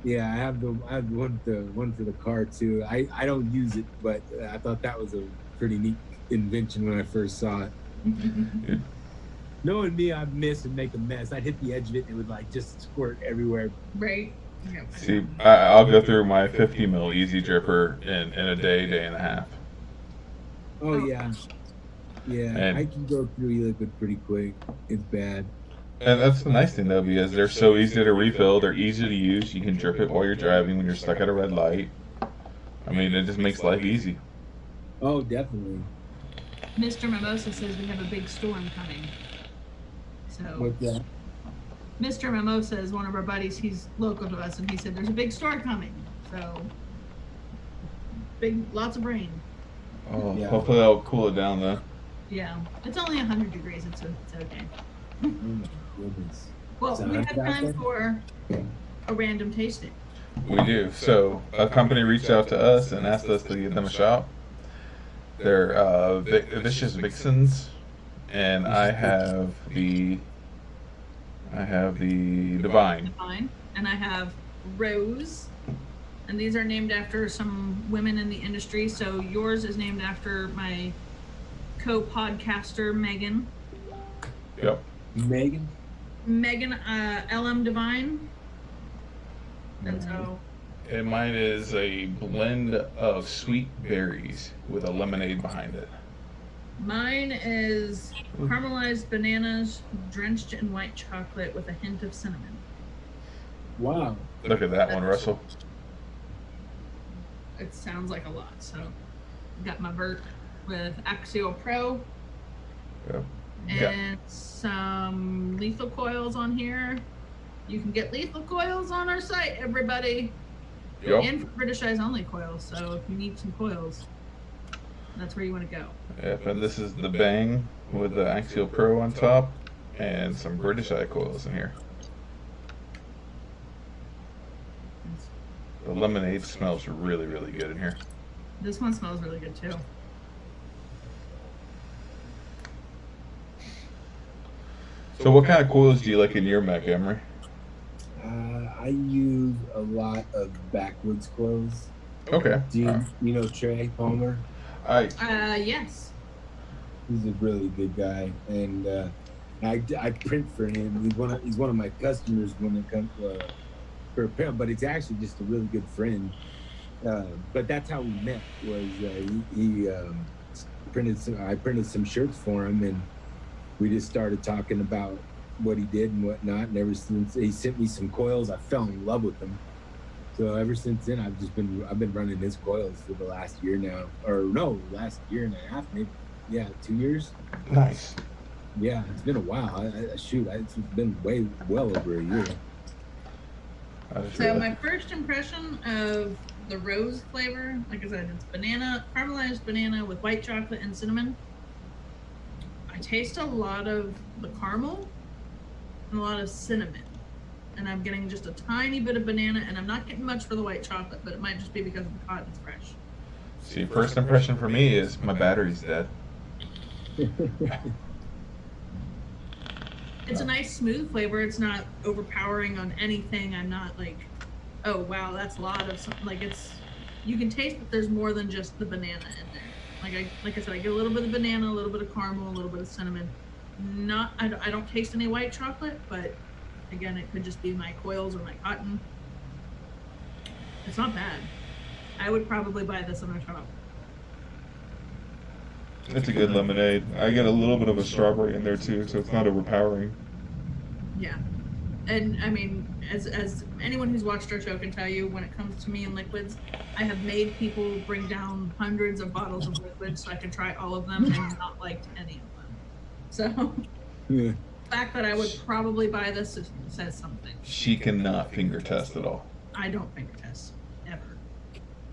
Yeah, I have one for the car too. I don't use it, but I thought that was a pretty neat invention when I first saw it. Yeah. Knowing me, I'd miss and make a mess. I'd hit the edge of it and it would like just squirt everywhere. Right. Okay. See, I'll go through my 50 mil easy dripper in a day and a half. Oh yeah, yeah. And- I can go through e-liquid pretty quick. It's bad. And that's the nice thing though, because they're so easy to refill, they're easy to use. You can drip it while you're driving when you're stuck at a red light. I mean, it just makes life easy. Oh, definitely. Mr. Mimosa says we have a big storm coming. So What's that? Mr. Mimosa is one of our buddies. He's local to us, and he said there's a big storm coming. So lots of rain. Oh, Yeah. hopefully that'll cool it down though. Yeah, it's only 100 degrees. It's okay. Oh my goodness. Well, So we how's have that time then? for a random tasting. We do. So a company reached out to us and asked us to give them a shot. They're Vicious Vixens, and I have the Divine. Divine, and I have Rose, and these are named after some women in the industry. So yours is named after my co-podcaster Megan. Yep. Megan. LM Divine. And so And mine is a blend of sweet berries with a lemonade behind it. mine is caramelized bananas drenched in white chocolate with a hint of cinnamon. Wow. Look at that one, Russell. It sounds like a lot. So got my Vert with Axial Pro Yep. and Yeah. some lethal coils on here. You can get lethal coils on our site, everybody. Yep. And for British Eyes Only coils. So if you need some coils, that's where you want to go. Yep. And this is the Bang with the Axial Pro on top and some British Eye coils in here. The lemonade smells really, really good in here. This one smells really good too. So what kind of coils do you like in your mech, Emery? I use a lot of backwoods coils. Okay. Do you know Trey Palmer? Yes. He's a really good guy, and I print for him. He's one of my customers when it comes for apparel, but it's actually just a really good friend. But that's how we met. Was he I printed some shirts for him, and we just started talking about what he did and whatnot. And ever since he sent me some coils, I fell in love with them. So ever since then, I've been running his coils for the last year now, or no, last year and a half, maybe. Yeah, 2 years. Nice. Yeah, it's been a while. It's been well over a year. So my first impression of the rose flavor, like I said, it's caramelized banana with white chocolate and cinnamon. I taste a lot of the caramel and a lot of cinnamon. And I'm getting just a tiny bit of banana, and I'm not getting much for the white chocolate, but it might just be because the cotton's fresh. See, first impression for me is my battery's dead. It's a nice smooth flavor. It's not overpowering on anything. I'm not like, oh wow, that's a lot of something. Like you can taste that there's more than just the banana in there. Like I said, I get a little bit of banana, a little bit of caramel, a little bit of cinnamon. I don't taste any white chocolate, but again, it could just be my coils or my cotton. It's not bad. I would probably buy this on a shop. It's a good lemonade. I get a little bit of a strawberry in there too, so it's not overpowering. Yeah. And I mean, as anyone who's watched our show can tell you, when it comes to me and liquids, I have made people bring down hundreds of bottles of liquids so I can try all of them and not liked any of them. So Yeah. the fact that I would probably buy this says something. She cannot finger test at all. I don't finger test ever.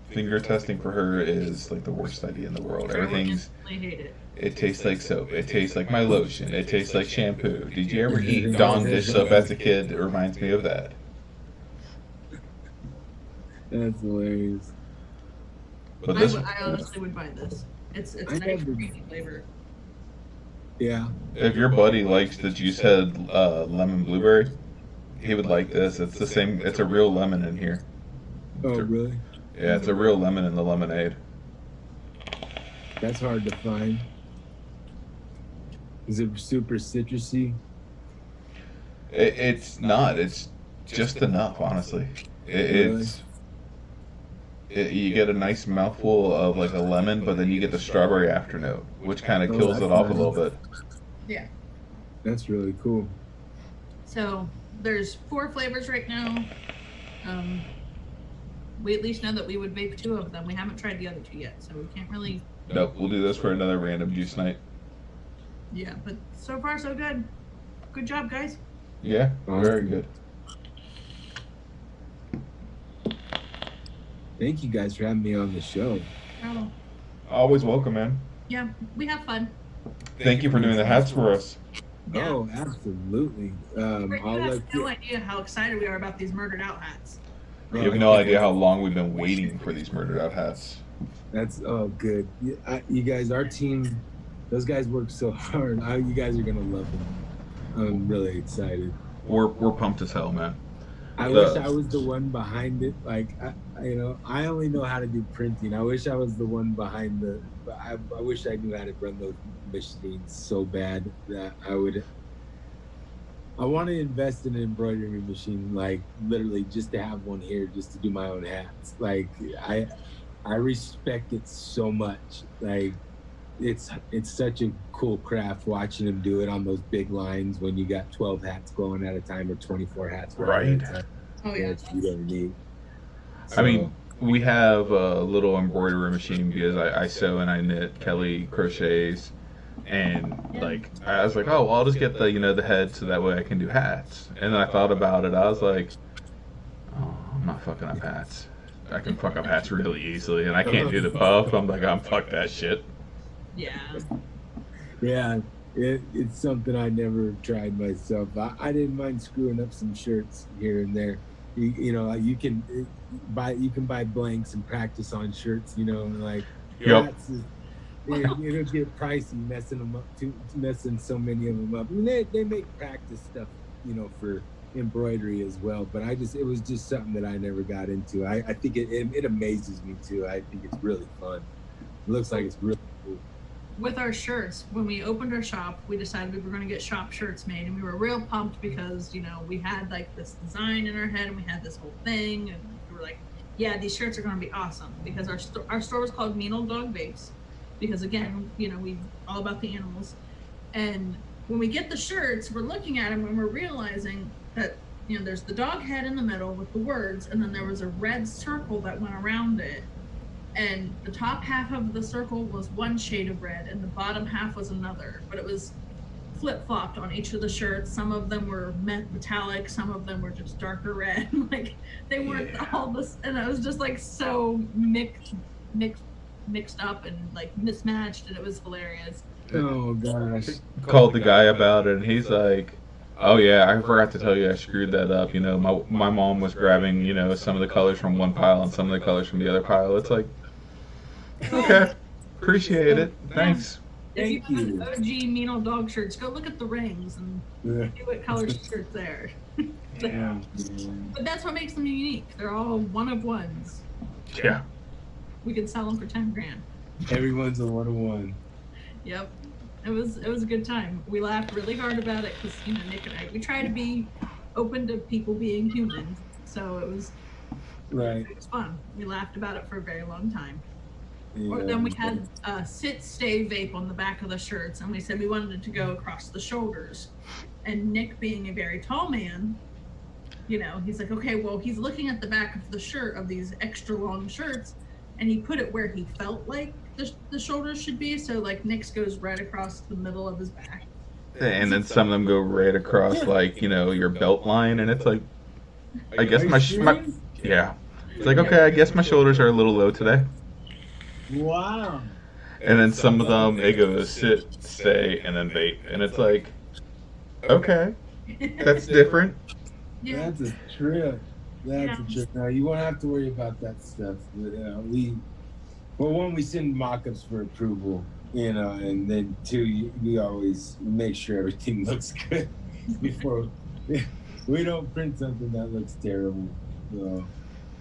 Finger testing for her is like the worst idea in the world. Everything's. I hate it. It tastes like soap. It tastes like my lotion. It tastes like shampoo. Did you ever eat Dawn dish soap as a kid? It reminds me of that. That's hilarious. But this, I honestly would buy this. It's I nice never- creamy flavor. Yeah. if your buddy likes the juice head lemon blueberry, he would like this. It's the same. It's a real lemon in here. Oh, really? Yeah, it's a real lemon in the lemonade. That's hard to find. Is it super citrusy? It's not. It's just enough, honestly. Really? You get a nice mouthful of like a lemon, but then you get the strawberry afternote, which kind of Oh, kills that's it off a nice. little bit. Yeah. That's really cool. So there's 4 flavors right now. We at least know that we would vape 2 of them. We haven't tried the other 2 yet, so we can't really. Nope, we'll do this for another random juice night. Yeah, but so far so good. Good job, guys. Yeah, very good. Thank you guys for having me on the show. Oh, Always welcome, man. yeah, we have fun. Thank you for doing the hats for us. Yeah. Oh, absolutely. Rick, I'll you have let no idea how excited we are about these murdered out hats. You have no idea how long we've been waiting for these murdered out hats. That's good. You guys, our team, those guys work so hard. You guys are gonna love them. I'm really excited. We're pumped as hell, man. I wish I was the one behind it. Like, I only know how to do printing. I wish I was the one behind I wish I knew how to run those machines so bad that I would. I want to invest in an embroidery machine, like literally just to have one here, just to do my own hats. Like, I respect it so much. Like, it's such a cool craft watching them do it on those big lines when you got 12 hats going at a time or 24 hats going at a time. Oh yeah. That's what you don't need. I mean, we have a little embroidery machine because I sew and I knit. Kelly crochets, and like I was like, oh, well, I'll just get the head so that way I can do hats. And then I thought about it. I was like, oh, I'm not fucking up hats. I can fuck up hats really easily, and I can't do the puff. I'm like, I'm fuck that shit. Yeah. Yeah, it's something I never tried myself. I didn't mind screwing up some shirts here and there. You can buy blanks and practice on shirts. Like Yep. hats it'll get pricey messing them up messing so many of them up. I mean, they make practice stuff, for embroidery as well. But it was just something that I never got into. I think it amazes me too. I think it's really fun. It looks like it's really cool. With our shirts, when we opened our shop, we decided we were going to get shop shirts made, and we were real pumped because we had like this design in our head, and we had this whole thing, and we were like, yeah, these shirts are going to be awesome because our store was called Mean Old Dog Vapes because again, we all about the animals. And when we get the shirts, we're looking at them and we're realizing that there's the dog head in the middle with the words, and then there was a red circle that went around it. And the top half of the circle was one shade of red and the bottom half was another, but it was flip-flopped on each of the shirts. Some of them were metallic, some of them were just darker red. Like they weren't all this, and it was just like so mixed up and like mismatched, and it was hilarious. Oh gosh. Called the guy about it, and he's like, oh yeah, I forgot to tell you I screwed that up. My mom was grabbing, some of the colors from one pile and some of the colors from the other pile. It's like, okay, appreciate it. Thanks. If Thank you you. want OG Mean Old Dog shirts, go look at the rings and see what color shirts there. Yeah. But that's what makes them unique. They're all one of ones. Yeah. We could sell them for $10,000. Everyone's a 1-on-1. Yep. It was a good time. We laughed really hard about it because Nick and we try to be open to people being human. So it was fun. We laughed about it for a very long time. Yeah. Or then we had sit stay vape on the back of the shirts, and we said we wanted it to go across the shoulders. And Nick, being a very tall man, he's like, okay, well, he's looking at the back of the shirt of these extra long shirts, and he put it where he felt like the shoulders should be. So like Nick's goes right across the middle of his back. And then some of them go right across, like, your belt line, and it's like, I guess my yeah. It's like, okay, I guess my shoulders are a little low today. Wow. And then some of them, it goes sit, stay, and then vape. And it's like, okay, that's different. Yeah. That's a trip. That's a trip. Now, you won't have to worry about that stuff. One, we send mock-ups for approval, and then 2, we always make sure everything looks good before we don't print something that looks terrible.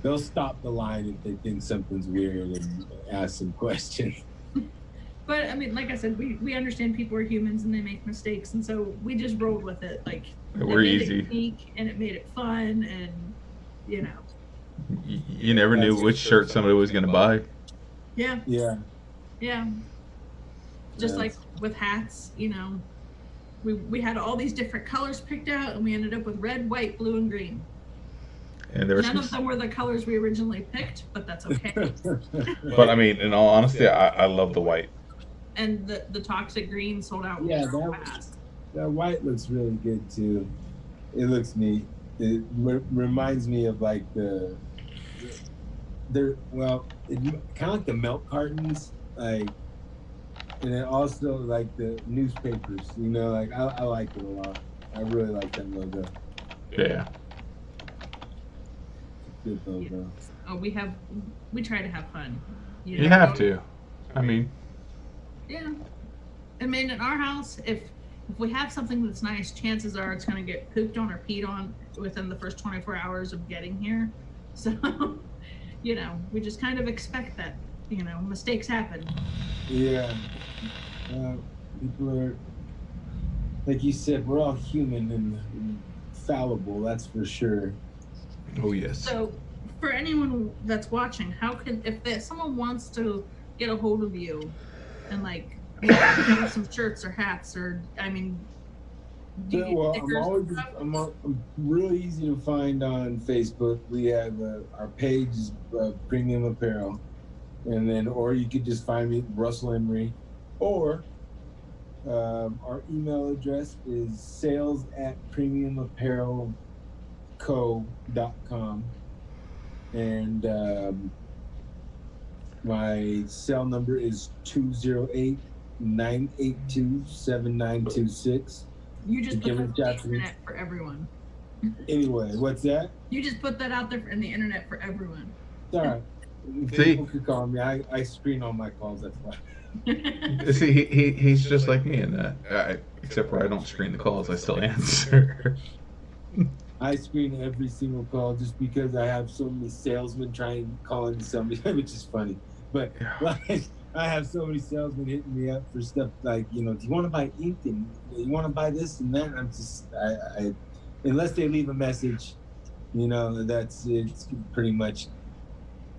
They'll stop the line if they think something's weird and ask some questions. But I mean, like I said, we understand people are humans and they make mistakes, and so we just rolled with it. Like We're it made easy. it unique and it made it fun, and you know, You never knew which shirt somebody was going to buy. yeah, Yeah. yeah. Just Yeah. like with hats, you know, we had all these different colors picked out, and we ended up with red, white, blue, and green. And there was None of them were the colors we originally picked, but that's okay. But I mean, in all honesty, I love the white. And the toxic green sold out Yeah, real that- fast. That white looks really good too. It looks neat. It reminds me of like well, kind of like the milk cartons, like, and then also like the newspapers. You know, like I like it a lot. I really like that logo. Yeah. Good logo. Oh, we try to have fun. You have to. I mean, Yeah. I mean, in our house, if we have something that's nice, chances are it's going to get pooped on or peed on within the first 24 hours of getting here. So, you know, we just kind of expect that, you know, mistakes happen. Yeah. People are, like you said, we're all human and fallible. That's for sure. oh yes. So, for anyone that's watching, if someone wants to get a hold of you and like maybe some shirts or hats, or I mean, do you Yeah, do well, stickers and stuff? I'm really easy to find on Facebook. We have our page is Premium Apparel, and then or you could just find me Russell Emery, or our email address is sales@premiumapparelco.com, and my cell number is 208-982-7926. You just Give put it that on back the to me. internet for everyone. Anyway, what's that? You just put that out there in the internet for everyone. It's all right. See? People could call me. I screen all my calls. That's why. See, he's just like me in that. Except for I don't screen the calls, I still answer. I screen every single call just because I have so many salesmen trying to call in somebody, which is funny. But like, I have so many salesmen hitting me up for stuff like, you know, do you want to buy ink and you want to buy this and that? And I'm just, I unless they leave a message, you know, it's pretty much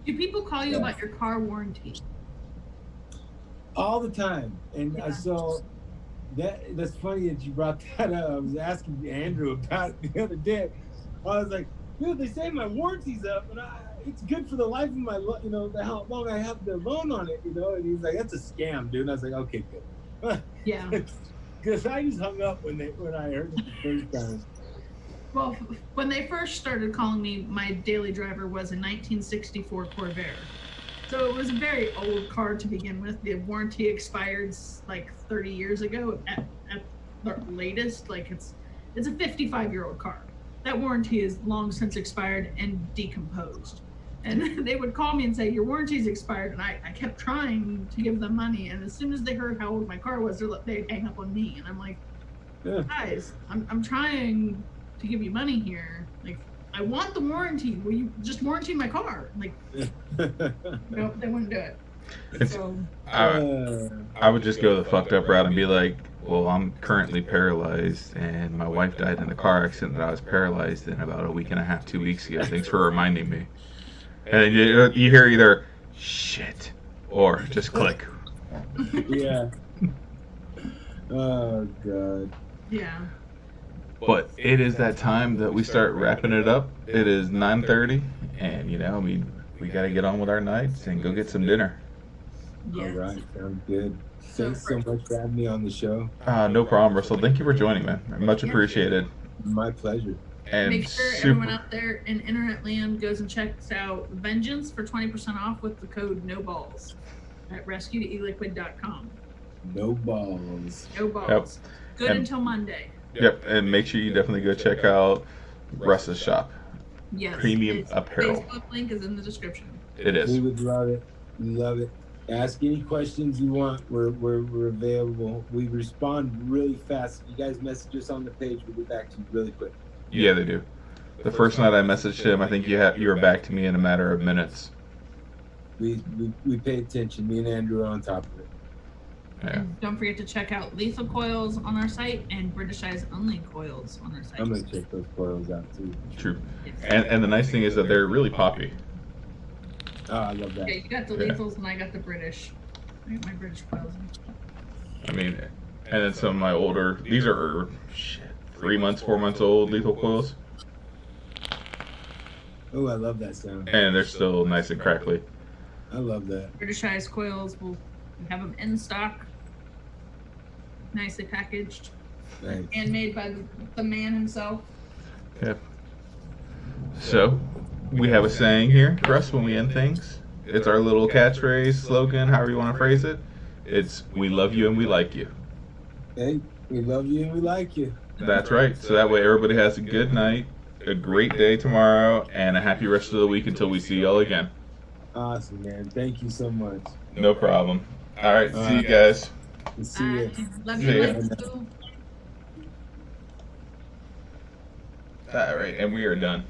Do people call you about your car warranty? all the time. And Yeah. so that's funny that you brought that up. I was asking Andrew about it the other day. I was like, dude, they say my warranty's up, and it's good for the life of my, you know, how long I have the loan on it, you know. And he's like, that's a scam, dude. And I was like, okay, good. Yeah. Because I just hung up when I heard it the first time. Well, when they first started calling me, my daily driver was a 1964 Corvair. So it was a very old car to begin with. The warranty expired like 30 years ago at the latest. Like it's a 55-year-old car. That warranty is long since expired and decomposed. And they would call me and say, your warranty's expired. And I kept trying to give them money. And as soon as they heard how old my car was, they'd hang up on me. And I'm like, guys, I'm trying to give you money here. Like, I want the warranty. Will you just warranty my car? Like, nope, they wouldn't do it. So, I would just go the fucked up route and be like, well, I'm currently paralyzed, and my wife died in a car accident that I was paralyzed in about a week and a half, 2 weeks ago. Thanks for reminding me. And you hear either shit or just click. Yeah. Oh God. yeah. But it is that time that we start wrapping it up. It is 9:30, and you know, we got to get on with our nights and go get some dinner. Yeah. All right, sounds good. Thanks so much for having me on the show. No problem, Russell. Thank you for joining, man. Much appreciated. My pleasure. And Make sure everyone out there in internet land goes and checks out Vengeance for 20% off with the code NOBALLS at rescue2eliquid.com. No balls. No balls. Yep. Good And- until Monday. Yep, and make sure you definitely go check out Russ's shop. Yes. Premium his apparel. Facebook link is in the description. It is. We would love it. We love it. Ask any questions you want. We're available. We respond really fast. If you guys message us on the page, we'll get back to you really quick. Yeah, they do. The first night I messaged him, I think you were back to me in a matter of minutes. We pay attention. Me and Andrew are on top of it. Yeah. And don't forget to check out lethal coils on our site and British Eyes only coils on our site. I'm gonna check those coils out too. True. Yes. And the nice thing is that they're really poppy. Oh, I love that. Okay, you got the Yeah. lethals and I got the British. I got my British coils. I mean, and then some of my older, these are 3 months, 4 months old lethal coils, Oh, I love that sound. and they're still nice and crackly. I love that. British Eyes coils, we have them in stock, nicely packaged, Nice. and made by the man himself. Yep. So, we have a saying here for us when we end things. It's our little catchphrase, slogan, however you want to phrase it. It's, we love you and we like you. Hey, we love you and we like you. That's right. So that way everybody has a good night, a great day tomorrow, and a happy rest of the week until we see y'all again. Awesome, man. Thank you so much. No problem. All right. See you guys. We'll see you. Love See you, ya. like you. All right. And we are done.